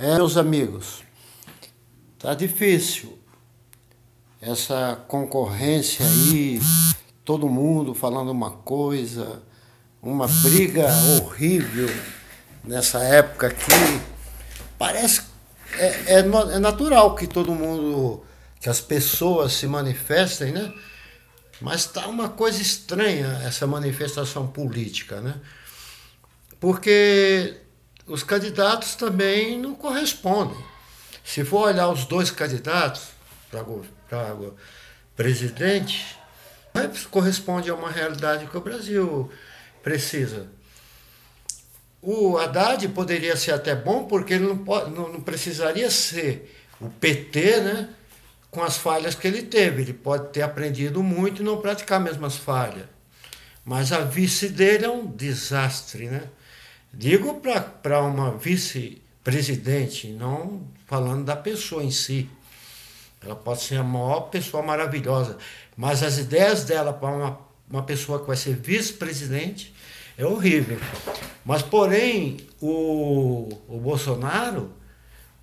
Meus amigos, tá difícil essa concorrência aí, todo mundo falando uma coisa, uma briga horrível nessa época aqui. Parece é natural que todo mundo, que as pessoas se manifestem, né? Mas tá uma coisa estranha essa manifestação política, né? Porque os candidatos também não correspondem. Se for olhar os dois candidatos para presidente, corresponde a uma realidade que o Brasil precisa. O Haddad poderia ser até bom, porque ele não precisaria ser o PT, né, com as falhas que ele teve. Ele pode ter aprendido muito e não praticar as mesmas falhas. Mas a vice dele é um desastre, né? Digo para uma vice-presidente, não falando da pessoa em si. Ela pode ser a maior pessoa maravilhosa, mas as ideias dela para uma pessoa que vai ser vice-presidente é horrível. Mas, porém, o Bolsonaro,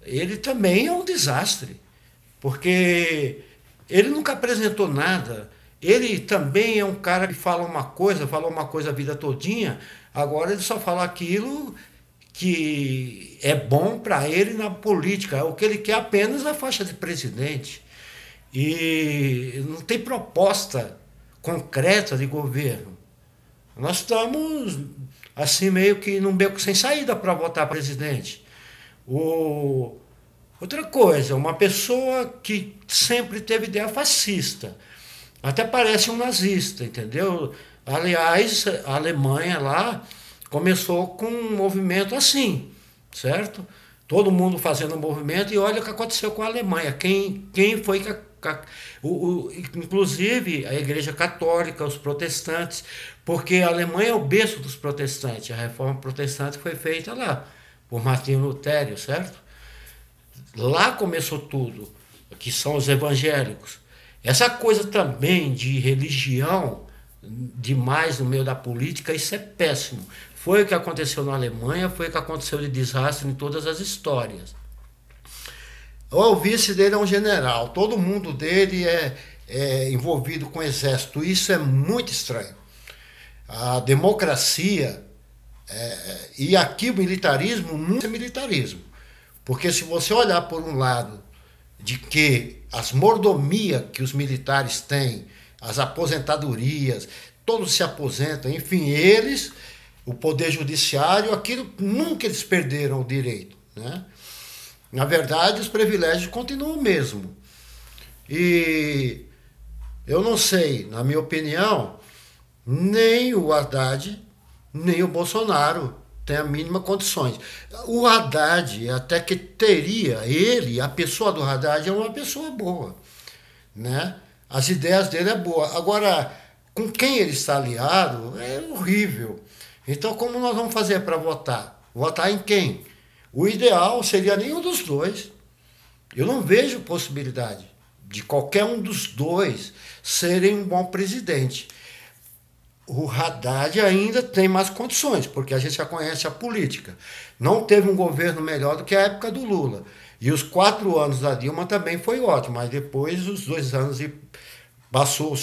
ele também é um desastre, porque ele nunca apresentou nada. Ele também é um cara que falou uma coisa a vida todinha, agora ele só fala aquilo que é bom para ele na política. O que ele quer apenas é a faixa de presidente. E não tem proposta concreta de governo. Nós estamos assim meio que num beco sem saída para votar presidente. Outra coisa, uma pessoa que sempre teve ideia fascista. Até parece um nazista, entendeu? Aliás, a Alemanha lá começou com um movimento assim, certo? Todo mundo fazendo um movimento, e olha o que aconteceu com a Alemanha. Quem foi que inclusive a Igreja Católica, os protestantes, porque a Alemanha é o berço dos protestantes. A reforma protestante foi feita lá, por Martinho Lutero, certo? Lá começou tudo, que são os evangélicos. Essa coisa também de religião demais no meio da política, isso é péssimo. Foi o que aconteceu na Alemanha, foi o que aconteceu de desastre em todas as histórias. O vice dele é um general, todo mundo dele é envolvido com o exército. Isso é muito estranho. A democracia, e aqui o militarismo não é militarismo. Porque se você olhar por um lado de que as mordomias que os militares têm, as aposentadorias, todos se aposentam, enfim, eles, o poder judiciário, aquilo nunca eles perderam o direito, né? Na verdade, os privilégios continuam o mesmo. E eu não sei, na minha opinião, nem o Haddad, nem o Bolsonaro tem a mínima condições. O Haddad, até que teria, a pessoa do Haddad é uma pessoa boa, né? As ideias dele é boa. Agora, com quem ele está aliado é horrível. Então, como nós vamos fazer para votar? Votar em quem? O ideal seria nenhum dos dois. Eu não vejo possibilidade de qualquer um dos dois serem um bom presidente. O Haddad ainda tem mais condições, porque a gente já conhece a política. Não teve um governo melhor do que a época do Lula. E os 4 anos da Dilma também foi ótimo, mas depois os 2 anos passou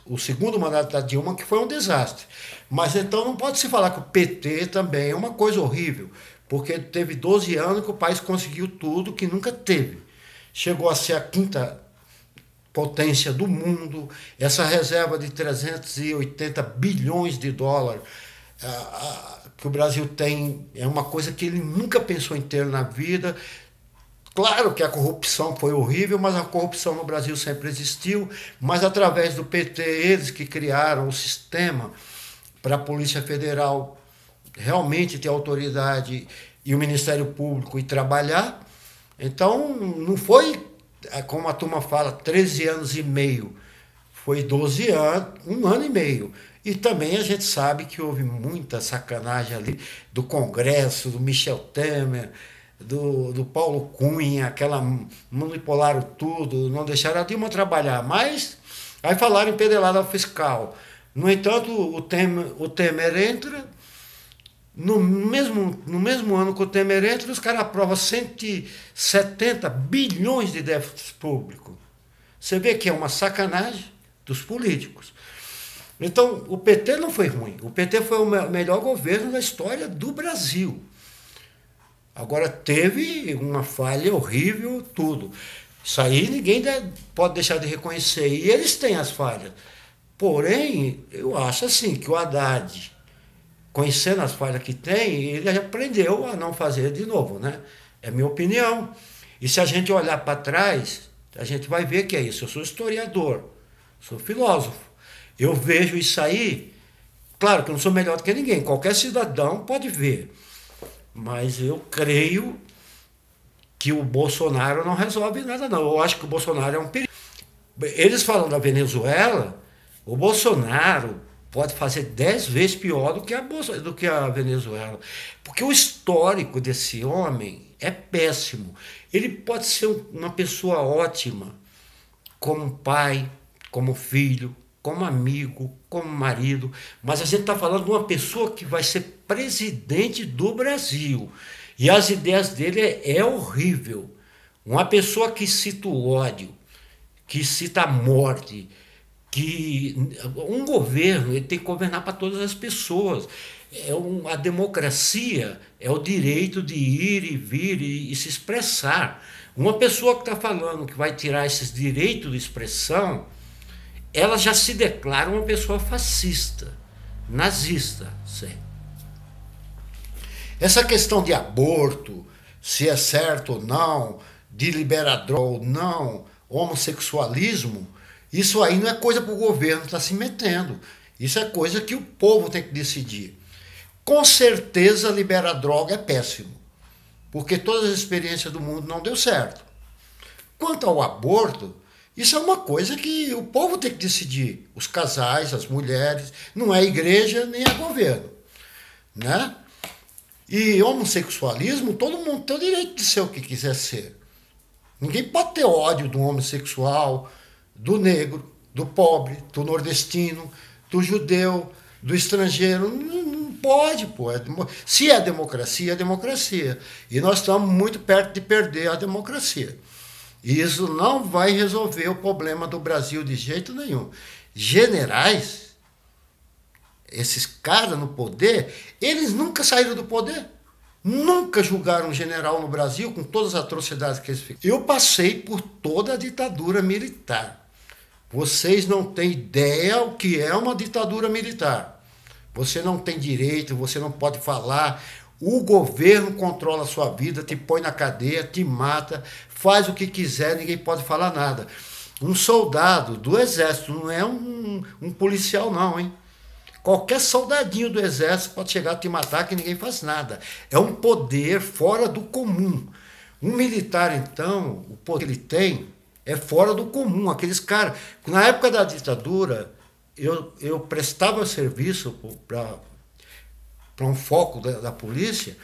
o segundo mandato da Dilma, que foi um desastre. Mas então não pode se falar que o PT também é uma coisa horrível, porque teve 12 anos que o país conseguiu tudo que nunca teve. Chegou a ser a quinta potência do mundo, essa reserva de 380 bilhões de dólares que o Brasil tem, é uma coisa que ele nunca pensou em ter na vida. Claro que a corrupção foi horrível, mas a corrupção no Brasil sempre existiu, mas através do PT, eles que criaram o sistema para a Polícia Federal realmente ter autoridade e o Ministério Público e trabalhar. Então, não foi, como a turma fala, 13 anos e meio. Foi 12 anos, 1 ano e meio. E também a gente sabe que houve muita sacanagem ali do Congresso, do Michel Temer, do Paulo Cunha, aquela manipularam tudo, não deixaram a Dilma trabalhar. Mas aí falaram em pedalada fiscal. No entanto, o Temer entra No mesmo ano que o Temer entra, os caras aprovam 170 bilhões de déficit público. Você vê que é uma sacanagem dos políticos. Então, o PT não foi ruim. O PT foi o melhor governo da história do Brasil. Agora, teve uma falha horrível, tudo. Isso aí ninguém pode deixar de reconhecer. E eles têm as falhas. Porém, eu acho assim que o Haddad, conhecendo as falhas que tem, ele aprendeu a não fazer de novo, né? É minha opinião. E se a gente olhar para trás, a gente vai ver que é isso. Eu sou historiador, sou filósofo. Eu vejo isso aí, claro que eu não sou melhor do que ninguém, qualquer cidadão pode ver. Mas eu creio que o Bolsonaro não resolve nada, não. Eu acho que o Bolsonaro é um perigo. Eles falam da Venezuela, o Bolsonaro pode fazer 10 vezes pior do que a Venezuela. Porque o histórico desse homem é péssimo. Ele pode ser uma pessoa ótima, como pai, como filho, como amigo, como marido, mas a gente está falando de uma pessoa que vai ser presidente do Brasil. E as ideias dele é horrível. Uma pessoa que cita o ódio, que cita a morte, que um governo ele tem que governar para todas as pessoas. A democracia é o direito de ir e vir e se expressar. Uma pessoa que está falando que vai tirar esses direitos de expressão, ela já se declara uma pessoa fascista, nazista. Sim. Essa questão de aborto, se é certo ou não, de liberar droga ou não, homossexualismo, isso aí não é coisa para o governo estar se metendo. Isso é coisa que o povo tem que decidir. Com certeza liberar droga é péssimo, porque todas as experiências do mundo não deu certo. Quanto ao aborto, isso é uma coisa que o povo tem que decidir. Os casais, as mulheres, não é a igreja nem é governo, né? E homossexualismo, todo mundo tem o direito de ser o que quiser ser. Ninguém pode ter ódio do homossexual, do negro, do pobre, do nordestino, do judeu, do estrangeiro. Não pode, pô. Se é democracia, é democracia. E nós estamos muito perto de perder a democracia. E isso não vai resolver o problema do Brasil de jeito nenhum. Generais, esses caras no poder, eles nunca saíram do poder. Nunca julgaram um general no Brasil com todas as atrocidades que eles fizeram. Eu passei por toda a ditadura militar. Vocês não têm ideia o que é uma ditadura militar. Você não tem direito, você não pode falar. O governo controla a sua vida, te põe na cadeia, te mata, faz o que quiser, ninguém pode falar nada. Um soldado do exército não é um policial não, hein? Qualquer soldadinho do exército pode chegar a te matar que ninguém faz nada. É um poder fora do comum. Um militar, então, o poder que ele tem é fora do comum. Aqueles caras... Na época da ditadura, eu prestava serviço para um foco da polícia.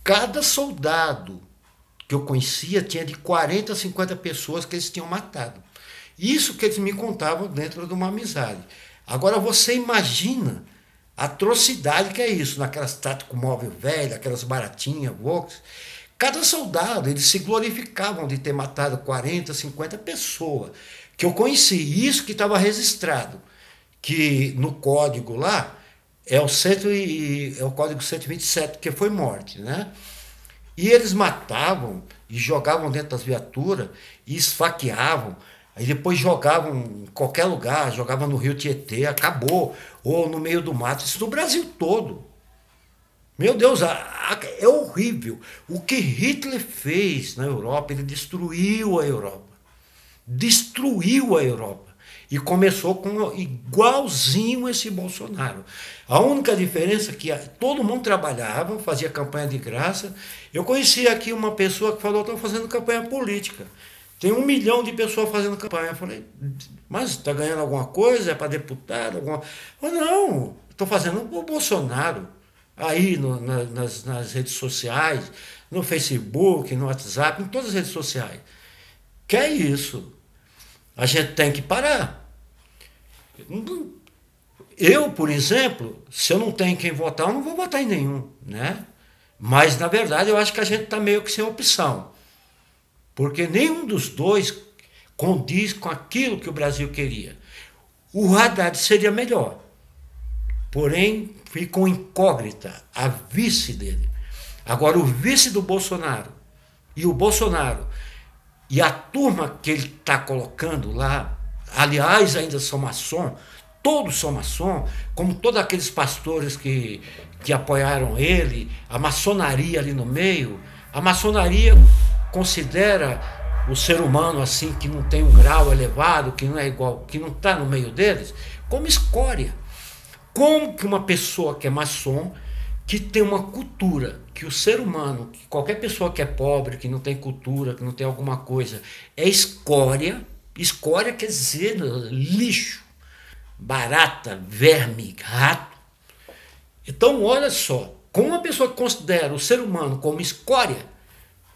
Cada soldado que eu conhecia tinha de 40 a 50 pessoas que eles tinham matado. Isso que eles me contavam dentro de uma amizade. Agora você imagina a atrocidade que é isso, naquelas tático móvel velho, aquelas baratinhas, Vox. Cada soldado, eles se glorificavam de ter matado 40, 50 pessoas. Que eu conheci, isso que estava registrado, que no código lá é o código 127, que foi morte, né? E eles matavam e jogavam dentro das viaturas e esfaqueavam. Aí depois jogavam em qualquer lugar, jogavam no Rio Tietê, acabou. Ou no meio do mato, isso no Brasil todo. Meu Deus, é horrível. O que Hitler fez na Europa, ele destruiu a Europa. Destruiu a Europa. E começou com igualzinho esse Bolsonaro. A única diferença é que todo mundo trabalhava, fazia campanha de graça. Eu conheci aqui uma pessoa que falou, estou fazendo campanha política. Tem 1 milhão de pessoas fazendo campanha. Eu falei, mas está ganhando alguma coisa? É para deputado? Eu falei, não, estou fazendo o Bolsonaro. Aí nas redes sociais, no Facebook, no WhatsApp, em todas as redes sociais. Que é isso? A gente tem que parar. Eu, por exemplo, se eu não tenho quem votar, eu não vou votar em nenhum, né? Mas, na verdade, eu acho que a gente está meio que sem opção. Porque nenhum dos dois condiz com aquilo que o Brasil queria. O Haddad seria melhor. Porém, ficou incógnita a vice dele. Agora, o vice do Bolsonaro e o Bolsonaro e a turma que ele está colocando lá, aliás, ainda são maçom, todos são maçom, como todos aqueles pastores que apoiaram ele, a maçonaria ali no meio. A maçonaria considera o ser humano assim, que não tem um grau elevado, que não é igual, que não está no meio deles, como escória. Como que uma pessoa que é maçom, que tem uma cultura, que o ser humano, que qualquer pessoa que é pobre, que não tem cultura, que não tem alguma coisa, é escória. Escória quer dizer lixo, barata, verme, rato. Então, olha só, como uma pessoa que considera o ser humano como escória,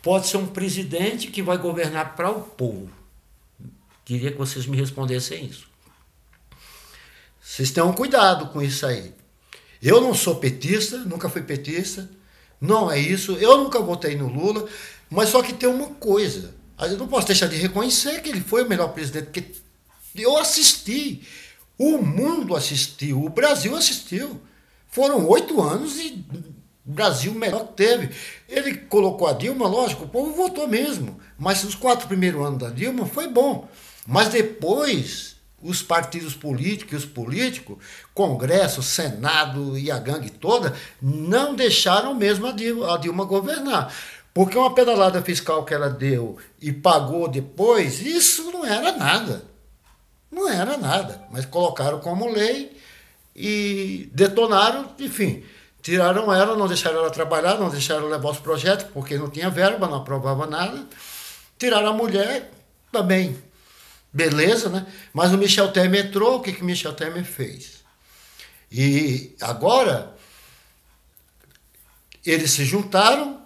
pode ser um presidente que vai governar para o povo. Queria que vocês me respondessem isso. Vocês tenham cuidado com isso aí. Eu não sou petista, nunca fui petista, não é isso, eu nunca votei no Lula, mas só que tem uma coisa, eu não posso deixar de reconhecer que ele foi o melhor presidente, porque eu assisti, o mundo assistiu, o Brasil assistiu. Foram 8 anos e o Brasil melhor que teve. Ele colocou a Dilma, lógico, o povo votou mesmo, mas os 4 primeiros anos da Dilma foi bom, mas depois os partidos políticos e os políticos, Congresso, Senado e a gangue toda, não deixaram mesmo a Dilma governar. Porque uma pedalada fiscal que ela deu e pagou depois, isso não era nada. Não era nada. Mas colocaram como lei e detonaram, enfim. Tiraram ela, não deixaram ela trabalhar, não deixaram ela levar os projetos, porque não tinha verba, não aprovava nada. Tiraram a mulher, também. Beleza, né? Mas o Michel Temer entrou, o que o Michel Temer fez? E agora, eles se juntaram,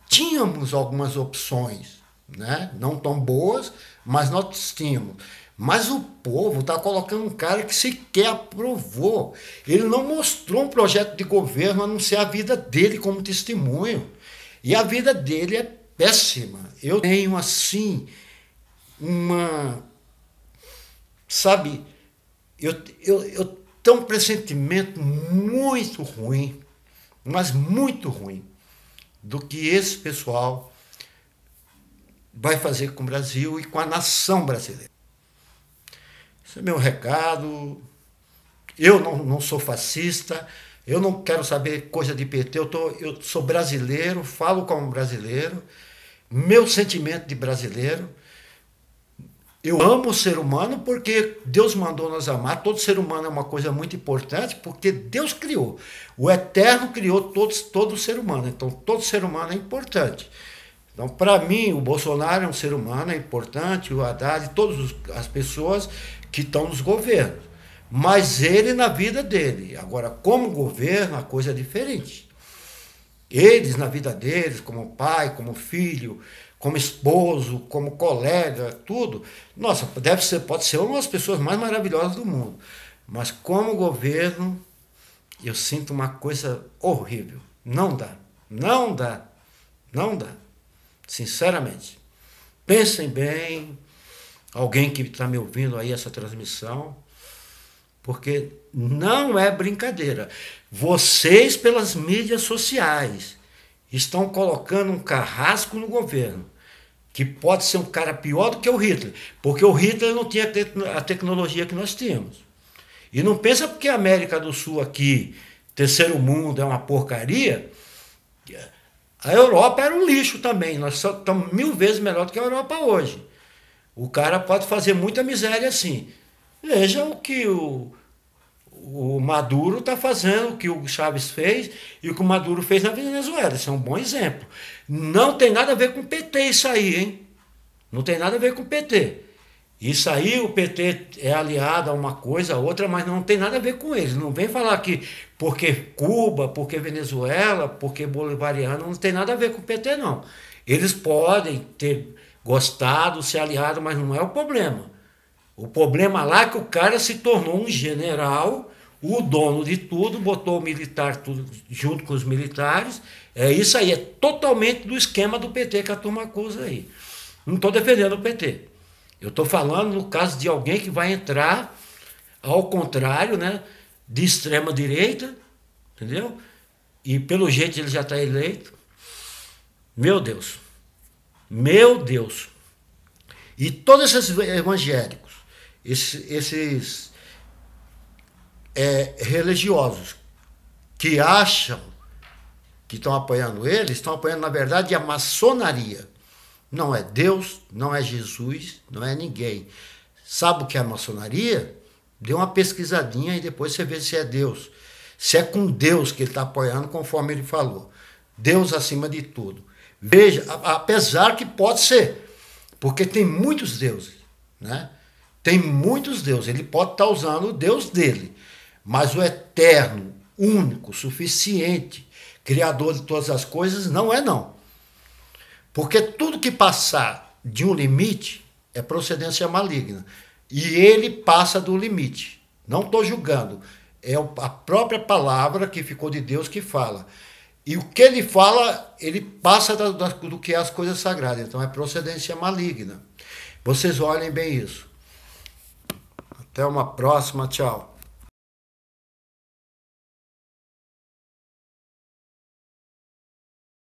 tínhamos algumas opções, né? Não tão boas, mas nós tínhamos. Mas o povo está colocando um cara que sequer aprovou. Ele não mostrou um projeto de governo, a não ser a vida dele como testemunho. E a vida dele é péssima. Eu tenho, assim, sabe, eu tenho um pressentimento muito ruim, mas muito ruim, do que esse pessoal vai fazer com o Brasil e com a nação brasileira. Esse é meu recado. Eu não sou fascista, eu não quero saber coisa de PT, eu sou brasileiro, falo como brasileiro, meu sentimento de brasileiro. Eu amo o ser humano porque Deus mandou nós amar. Todo ser humano é uma coisa muito importante porque Deus criou. O Eterno criou todo ser humano. Então, todo ser humano é importante. Então, para mim, o Bolsonaro é um ser humano, é importante, o Haddad, todas as pessoas que estão nos governos. Mas ele na vida dele. Agora, como governo, a coisa é diferente. Eles na vida deles, como pai, como filho, como esposo, como colega, tudo. Nossa, pode ser uma das pessoas mais maravilhosas do mundo. Mas como governo, eu sinto uma coisa horrível. Não dá, não dá, não dá. Sinceramente. Pensem bem, alguém que está me ouvindo aí essa transmissão, porque não é brincadeira. Vocês, pelas mídias sociais, estão colocando um carrasco no governo, que pode ser um cara pior do que o Hitler, porque o Hitler não tinha a tecnologia que nós tínhamos. E não pensa porque a América do Sul aqui, terceiro mundo, é uma porcaria. A Europa era um lixo também, nós estamos 1000 vezes melhor do que a Europa hoje. O cara pode fazer muita miséria assim. Veja o que o Maduro está fazendo, o que o Chávez fez e o que o Maduro fez na Venezuela. Isso é um bom exemplo. Não tem nada a ver com o PT isso aí, hein? Não tem nada a ver com o PT. Isso aí, o PT é aliado a uma coisa, a outra, mas não tem nada a ver com eles. Não vem falar que porque Cuba, porque Venezuela, porque bolivariano, não tem nada a ver com o PT, não. Eles podem ter gostado, ser aliado, mas não é o problema. O problema lá é que o cara se tornou um general, o dono de tudo botou o militar tudo, junto com os militares. É isso aí, é totalmente do esquema do PT que a turma acusa aí. Não estou defendendo o PT. Eu estou falando no caso de alguém que vai entrar, ao contrário, né, de extrema direita, entendeu? E pelo jeito ele já está eleito. Meu Deus. Meu Deus. E todos esses evangélicos, esses religiosos que acham que estão apoiando ele, estão apoiando, na verdade, a maçonaria. Não é Deus, não é Jesus, não é ninguém. Sabe o que é a maçonaria? Dê uma pesquisadinha e depois você vê se é Deus. Se é com Deus que ele está apoiando, conforme ele falou. Deus acima de tudo. Veja, apesar que pode ser, porque tem muitos deuses, né? Tem muitos deuses. Ele pode estar usando o Deus dele, mas o eterno, único, suficiente, criador de todas as coisas, não é não. Porque tudo que passar de um limite é procedência maligna. E ele passa do limite. Não estou julgando. É a própria palavra que ficou de Deus que fala. E o que ele fala, ele passa do que é as coisas sagradas. Então é procedência maligna. Vocês olhem bem isso. Até uma próxima. Tchau.